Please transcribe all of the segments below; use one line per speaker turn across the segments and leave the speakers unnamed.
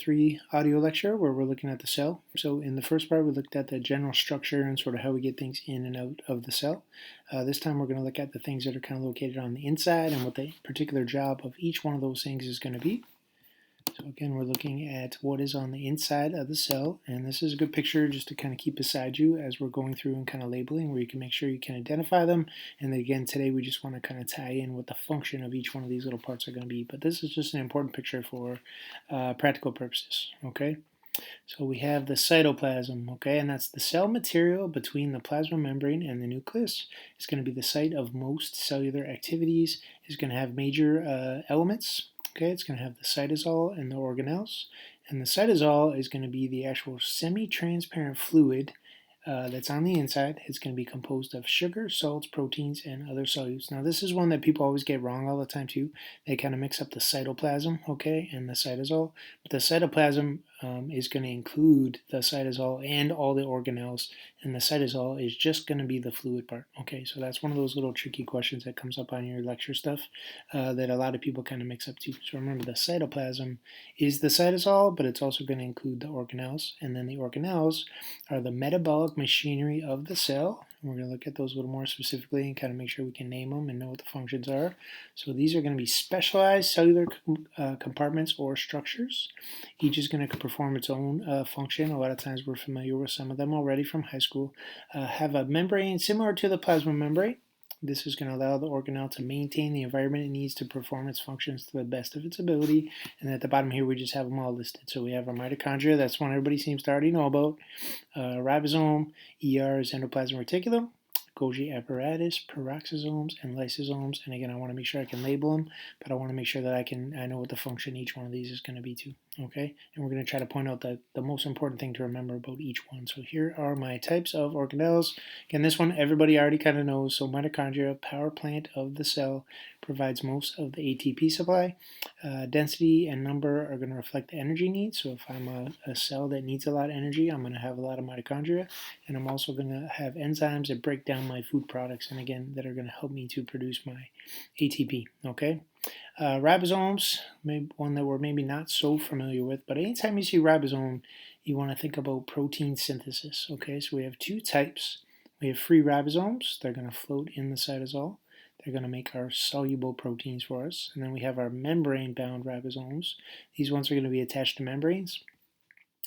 3 audio lecture where we're looking at the cell. So in the first part we looked at the general structure and sort of how we get things in and out of the cell. This time we're going to look at the things that are kind of located on the inside and what the particular job of each one of those things is going to be. So again, we're looking at what is on the inside of the cell, and this is a good picture just to kind of keep beside you as we're going through and kind of labeling, where you can make sure you can identify them. And then again, today we just want to kind of tie in what the function of each one of these little parts are going to be. But this is just an important picture for practical purposes, okay? So we have the cytoplasm, okay, and that's the cell material between the plasma membrane and the nucleus. It's going to be the site of most cellular activities. It's going to have major elements. Okay, it's going to have the cytosol and the organelles, and the cytosol is going to be the actual semi-transparent fluid that's on the inside. It's going to be composed of sugar, salts, proteins, and other solutes. Now this is one that people always get wrong all the time too. They kind of mix up the cytoplasm, okay, and the cytosol. But the cytoplasm is going to include the cytosol and all the organelles, and the cytosol is just going to be the fluid part. Okay, so that's one of those little tricky questions that comes up on your lecture stuff that a lot of people kind of mix up too. So remember, the cytoplasm is the cytosol, but it's also going to include the organelles, and then the organelles are the metabolic machinery of the cell. We're going to look at those a little more specifically and kind of make sure we can name them and know what the functions are. So these are going to be specialized cellular compartments or structures. Each is going to perform its own function. A lot of times we're familiar with some of them already from high school. Have a membrane similar to the plasma membrane. This is going to allow the organelle to maintain the environment it needs to perform its functions to the best of its ability. And at the bottom here, we just have them all listed. So we have our mitochondria. That's one everybody seems to already know about. Ribosome, ER is endoplasmic reticulum, Golgi apparatus, peroxisomes, and lysosomes. And again, I want to make sure I can label them, but I want to make sure that I know what the function each one of these is going to be too. Okay, and we're going to try to point out the most important thing to remember about each one. So here are my types of organelles. Again, this one everybody already kind of knows. So mitochondria, power plant of the cell, provides most of the ATP supply. Density and number are going to reflect the energy needs. So if I'm a cell that needs a lot of energy, I'm going to have a lot of mitochondria, and I'm also going to have enzymes that break down my food products, and again, that are going to help me to produce my ATP. Okay. Ribosomes, maybe one that we're maybe not so familiar with, but anytime you see ribosome, you want to think about protein synthesis. Okay, so we have two types. We have free ribosomes. They're going to float in the cytosol. They're going to make our soluble proteins for us. And then we have our membrane-bound ribosomes. These ones are going to be attached to membranes.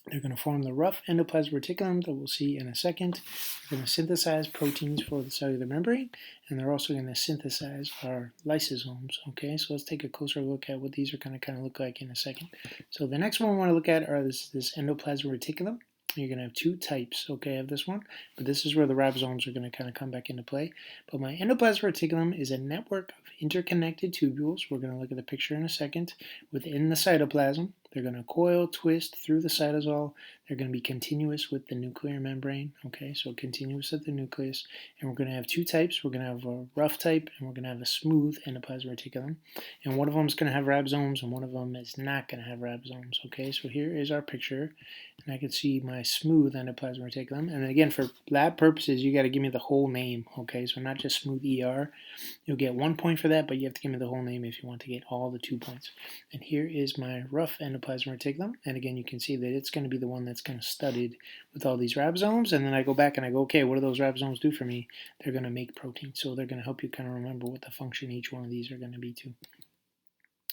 They're going to form the rough endoplasmic reticulum that we'll see in a second. They're going to synthesize proteins for the cellular membrane, and they're also going to synthesize our lysosomes. Okay, so let's take a closer look at what these are going to kind of look like in a second. So the next one we want to look at are this endoplasmic reticulum. You're going to have two types, okay, of this one, but this is where the ribosomes are going to kind of come back into play. But my endoplasmic reticulum is a network of interconnected tubules. We're going to look at the picture in a second. Within the cytoplasm, they're going to coil, twist through the cytosol. They're going to be continuous with the nuclear membrane, okay, so continuous at the nucleus. And we're going to have two types. We're going to have a rough type, and we're going to have a smooth endoplasmic reticulum. And one of them is going to have ribosomes, and one of them is not going to have ribosomes, okay. So here is our picture, and I can see my smooth endoplasmic reticulum. And then again, for lab purposes, you got to give me the whole name, okay, so not just smooth ER. You'll get 1 point for that, but you have to give me the whole name if you want to get all the 2 points. And here is my rough endoplasmic reticulum, and again, you can see that it's going to be the one that's kind of studded with all these ribosomes. And then I go back and I go, okay, what do those ribosomes do for me? They're going to make protein, so they're going to help you kind of remember what the function each one of these are going to be too.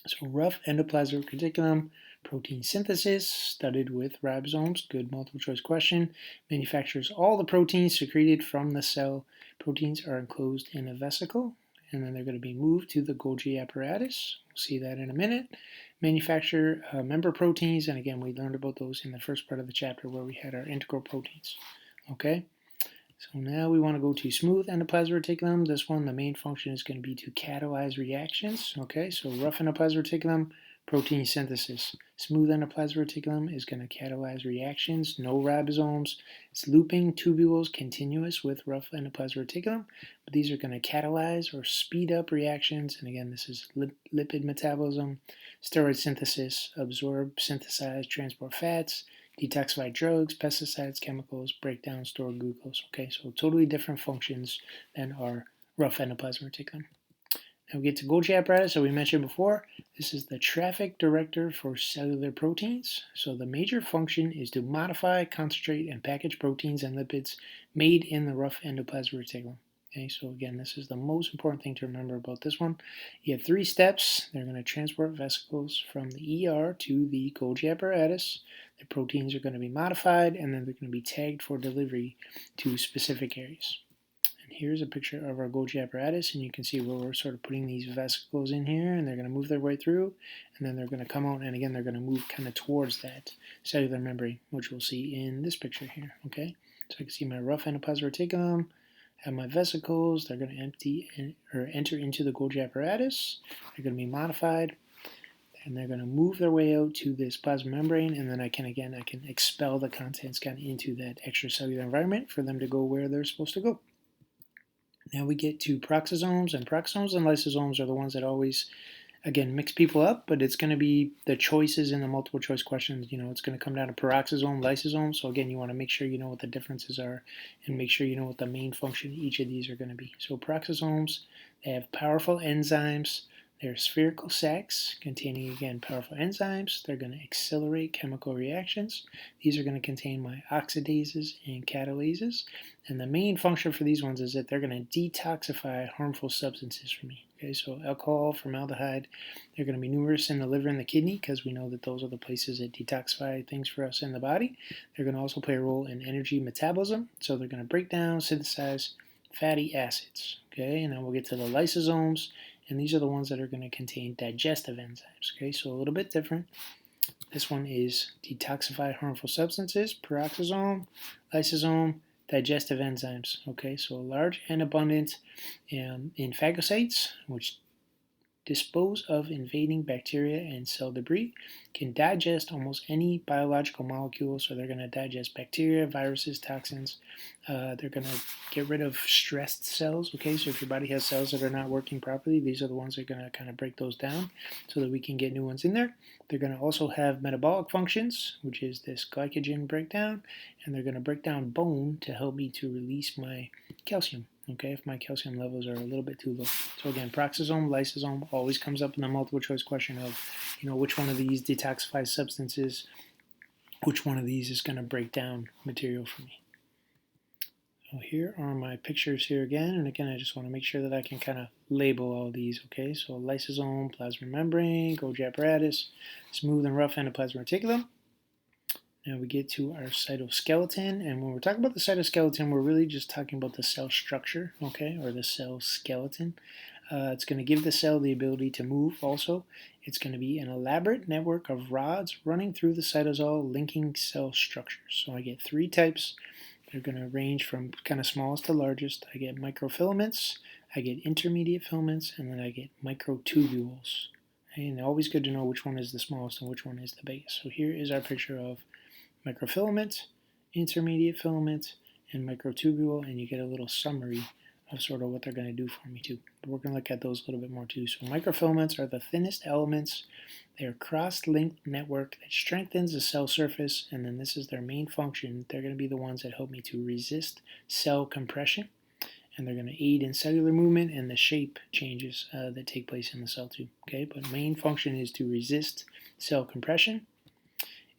So rough endoplasmic reticulum, protein synthesis, studded with ribosomes, good multiple choice question, manufactures all the proteins secreted from the cell. Proteins are enclosed in a vesicle, and then they're going to be moved to the Golgi apparatus. We'll see that in a minute. Manufacture member proteins, and again, we learned about those in the first part of the chapter where we had our integral proteins. Okay, so now we want to go to smooth endoplasmic reticulum. This one, the main function is going to be to catalyze reactions. Okay, so rough endoplasmic reticulum, protein synthesis. Smooth endoplasmic reticulum is going to catalyze reactions, no ribosomes. It's looping tubules continuous with rough endoplasmic reticulum, but these are going to catalyze or speed up reactions. And again, this is lipid metabolism, steroid synthesis, absorb, synthesize, transport fats, detoxify drugs, pesticides, chemicals, break down, store glucose. Okay, so totally different functions than our rough endoplasmic reticulum. Now we get to Golgi apparatus, so we mentioned before. This is the traffic director for cellular proteins. So the major function is to modify, concentrate, and package proteins and lipids made in the rough endoplasmic reticulum. Okay, so again, this is the most important thing to remember about this one. You have 3 steps. They're going to transport vesicles from the ER to the Golgi apparatus. The proteins are going to be modified, and then they're going to be tagged for delivery to specific areas. And here's a picture of our Golgi apparatus, and you can see where we're sort of putting these vesicles in here, and they're going to move their way through, and then they're going to come out, and again, they're going to move kind of towards that cellular membrane, which we'll see in this picture here. Okay, so I can see my rough endoplasmic reticulum. Have my vesicles, they're going to enter into the Golgi apparatus. They're going to be modified, and they're going to move their way out to this plasma membrane, and then I can expel the contents kind of into that extracellular environment for them to go where they're supposed to go. Now we get to peroxisomes, and lysosomes are the ones that always, again, mix people up, but it's going to be the choices in the multiple choice questions. It's going to come down to peroxisome, lysosome. So again, you want to make sure you know what the differences are and make sure you know what the main function of each of these are going to be. So peroxisomes, they have powerful enzymes. They're spherical sacs containing, again, powerful enzymes. They're going to accelerate chemical reactions. These are going to contain my oxidases and catalases. And the main function for these ones is that they're going to detoxify harmful substances for me. Okay, so alcohol, formaldehyde, they're going to be numerous in the liver and the kidney because we know that those are the places that detoxify things for us in the body. They're going to also play a role in energy metabolism. So they're going to break down, synthesize fatty acids. Okay, and then we'll get to the lysosomes. And these are the ones that are going to contain digestive enzymes. Okay, so a little bit different. This one is detoxify harmful substances, peroxisome, lysosome, digestive enzymes. Okay, so large and abundant in phagocytes, which dispose of invading bacteria and cell debris, can digest almost any biological molecule. So they're going to digest bacteria, viruses, toxins. They're going to get rid of stressed cells. Okay, so if your body has cells that are not working properly, these are the ones that are going to kind of break those down so that we can get new ones in there. They're going to also have metabolic functions, which is this glycogen breakdown, and they're going to break down bone to help me to release my calcium. Okay, if my calcium levels are a little bit too low. So again, peroxisome, lysosome always comes up in the multiple choice question of, which one of these detoxifies substances, which one of these is going to break down material for me. So here are my pictures here again, and again, I just want to make sure that I can kind of label all these. Okay, so lysosome, plasma membrane, Golgi apparatus, smooth and rough endoplasmic reticulum. Now we get to our cytoskeleton, and when we're talking about the cytoskeleton, we're really just talking about the cell structure, okay, or the cell skeleton. It's going to give the cell the ability to move also. It's going to be an elaborate network of rods running through the cytosol linking cell structures. So I get 3 types. They're going to range from kind of smallest to largest. I get microfilaments, I get intermediate filaments, and then I get microtubules. And always good to know which one is the smallest and which one is the biggest. So here is our picture of microfilament, intermediate filament, and microtubule, and you get a little summary of sort of what they're going to do for me too. But we're going to look at those a little bit more too. So microfilaments are the thinnest elements. They're a cross-linked network that strengthens the cell surface, and then this is their main function. They're going to be the ones that help me to resist cell compression, and they're going to aid in cellular movement and the shape changes that take place in the cell too. Okay, but main function is to resist cell compression.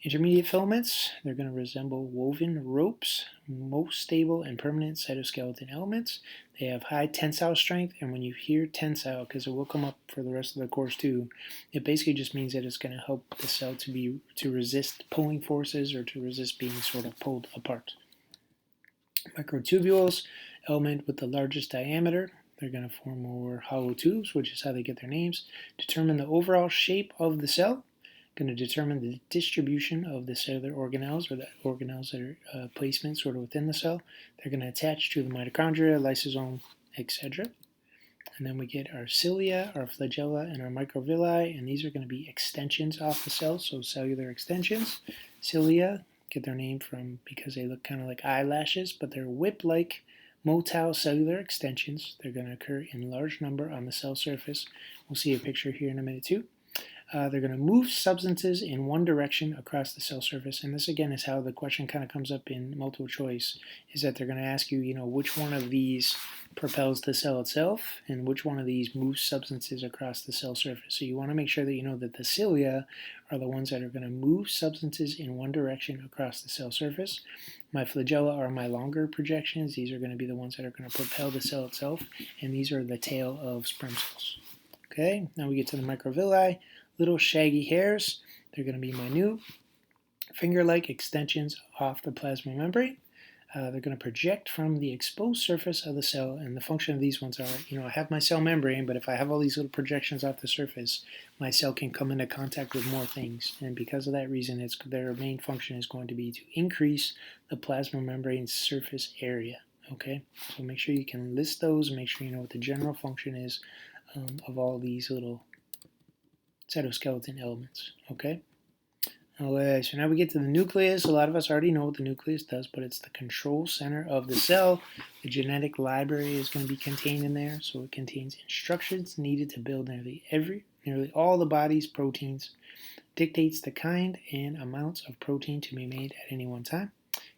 Intermediate filaments, they're going to resemble woven ropes, most stable and permanent cytoskeleton elements. They have high tensile strength, and when you hear tensile, because it will come up for the rest of the course too, it basically just means that it's going to help the cell to resist pulling forces or to resist being sort of pulled apart. Microtubules, element with the largest diameter. They're going to form more hollow tubes, which is how they get their names. Determine the overall shape of the cell. Going to determine the distribution of the cellular organelles, or the organelles that are placement sort of within the cell. They're going to attach to the mitochondria, lysosome, etc. And then we get our cilia, our flagella, and our microvilli, and these are going to be extensions off the cell, so cellular extensions. Cilia get their name from because they look kind of like eyelashes, but they're whip-like motile cellular extensions. They're going to occur in large number on the cell surface. We'll see a picture here in a minute too. They're going to move substances in one direction across the cell surface. And this, again, is how the question kind of comes up in multiple choice, is that they're going to ask you, which one of these propels the cell itself and which one of these moves substances across the cell surface. So you want to make sure that you know that the cilia are the ones that are going to move substances in one direction across the cell surface. My flagella are my longer projections. These are going to be the ones that are going to propel the cell itself, and these are the tail of sperm cells. Okay, now we get to the microvilli, little shaggy hairs. They're going to be minute, finger-like extensions off the plasma membrane. They're going to project from the exposed surface of the cell, and the function of these ones are, I have my cell membrane, but if I have all these little projections off the surface, my cell can come into contact with more things, and because of that reason, their main function is going to be to increase the plasma membrane surface area. Okay, so make sure you can list those and make sure you know what the general function is of all these little cytoskeleton elements. Okay. Okay, so now we get to the nucleus. A lot of us already know what the nucleus does, but it's the control center of the cell. The genetic library is going to be contained in there, so it contains instructions needed to build nearly all the body's proteins. Dictates the kind and amounts of protein to be made at any one time.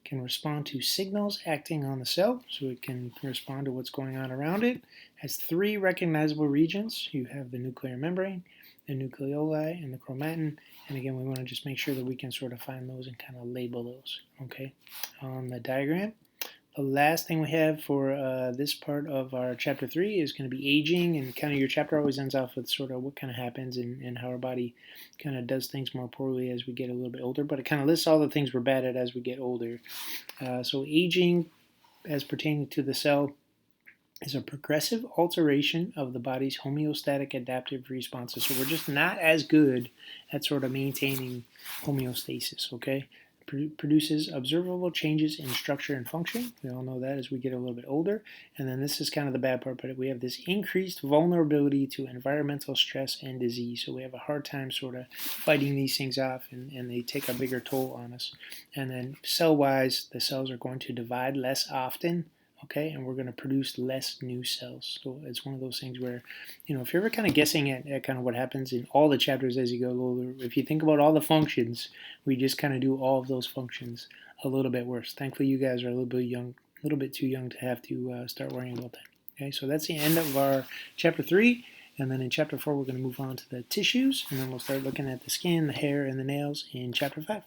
Can respond to signals acting on the cell, so it can respond to what's going on around it. Has 3 recognizable regions. You have the nuclear membrane, the nucleoli, and the chromatin. And again, we want to just make sure that we can sort of find those and kind of label those. Okay, on the diagram. The last thing we have for this part of our chapter 3 is going to be aging, and kind of your chapter always ends off with sort of what kind of happens and how our body kind of does things more poorly as we get a little bit older, but it kind of lists all the things we're bad at as we get older. So aging, as pertaining to the cell, is a progressive alteration of the body's homeostatic adaptive responses. So we're just not as good at sort of maintaining homeostasis, okay? Produces observable changes in structure and function. We all know that as we get a little bit older. And then this is kind of the bad part, but we have this increased vulnerability to environmental stress and disease. So we have a hard time sort of fighting these things off, and they take a bigger toll on us. And then cell-wise, the cells are going to divide less often. Okay, and we're going to produce less new cells. So it's one of those things where, if you're ever kind of guessing at kind of what happens in all the chapters as you go older, if you think about all the functions, we just kind of do all of those functions a little bit worse. Thankfully, you guys are a little bit too young to have to start worrying about that. Okay, so that's the end of our chapter 3. And then in chapter 4, we're going to move on to the tissues, and then we'll start looking at the skin, the hair, and the nails in chapter 5.